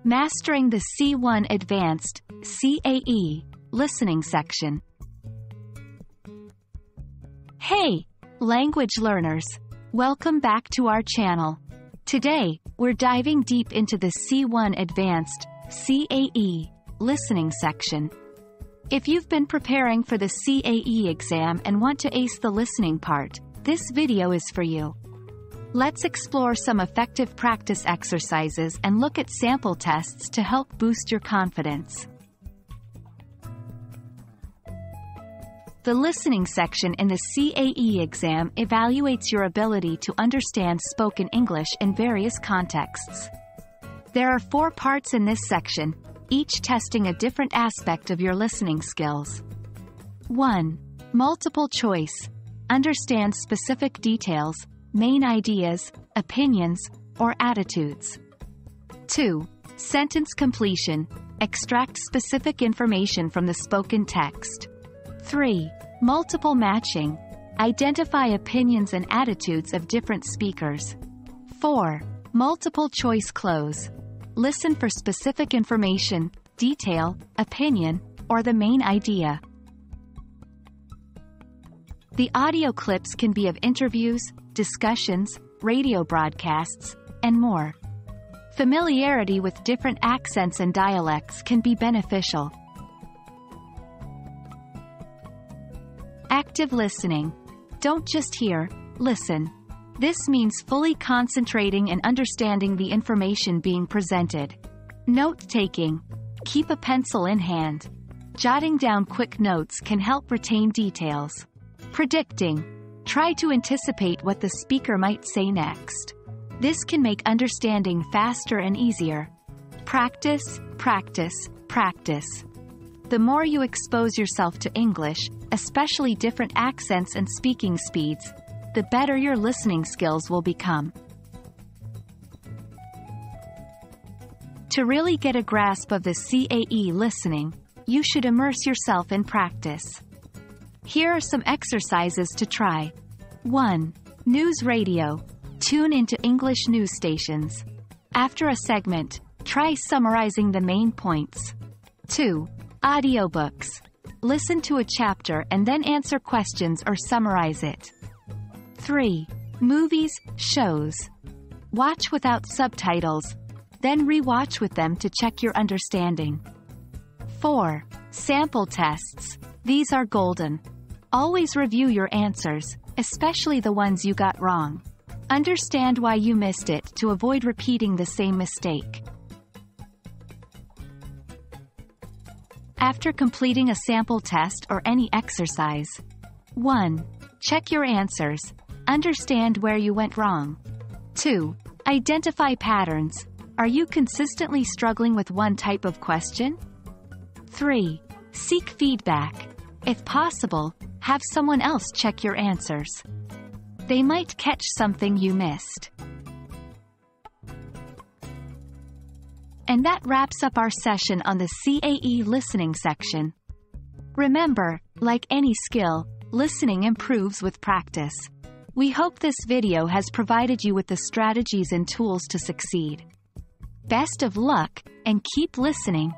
Mastering the C1 Advanced, CAE, Listening Section. Hey, language learners! Welcome back to our channel. Today, we're diving deep into the C1 Advanced, CAE, Listening Section. If you've been preparing for the CAE exam and want to ace the listening part, this video is for you. Let's explore some effective practice exercises and look at sample tests to help boost your confidence. The listening section in the CAE exam evaluates your ability to understand spoken English in various contexts. There are 4 parts in this section, each testing a different aspect of your listening skills. 1. Multiple choice. Understand specific details, main ideas, opinions, or attitudes. 2. Sentence completion. Extract specific information from the spoken text. 3. Multiple matching. Identify opinions and attitudes of different speakers. 4. Multiple choice close. Listen for specific information, detail, opinion, or the main idea. The audio clips can be of interviews, discussions, radio broadcasts, and more. Familiarity with different accents and dialects can be beneficial. Active listening. Don't just hear, listen. This means fully concentrating and understanding the information being presented. Note-taking. Keep a pencil in hand. Jotting down quick notes can help retain details. Predicting. Try to anticipate what the speaker might say next. This can make understanding faster and easier. Practice, practice, practice. The more you expose yourself to English, especially different accents and speaking speeds, the better your listening skills will become. To really get a grasp of the CAE listening, you should immerse yourself in practice. Here are some exercises to try. 1. News radio. Tune into English news stations. After a segment, try summarizing the main points. 2. Audiobooks. Listen to a chapter and then answer questions or summarize it. 3. Movies, shows. Watch without subtitles, then re-watch with them to check your understanding. 4. Sample tests. These are golden. Always review your answers, especially the ones you got wrong. Understand why you missed it to avoid repeating the same mistake. After completing a sample test or any exercise, 1. Check your answers. Understand where you went wrong. 2. Identify patterns. Are you consistently struggling with one type of question? 3. Seek feedback. If possible, have someone else check your answers. They might catch something you missed. And that wraps up our session on the CAE listening section. Remember, like any skill, listening improves with practice. We hope this video has provided you with the strategies and tools to succeed. Best of luck, and keep listening.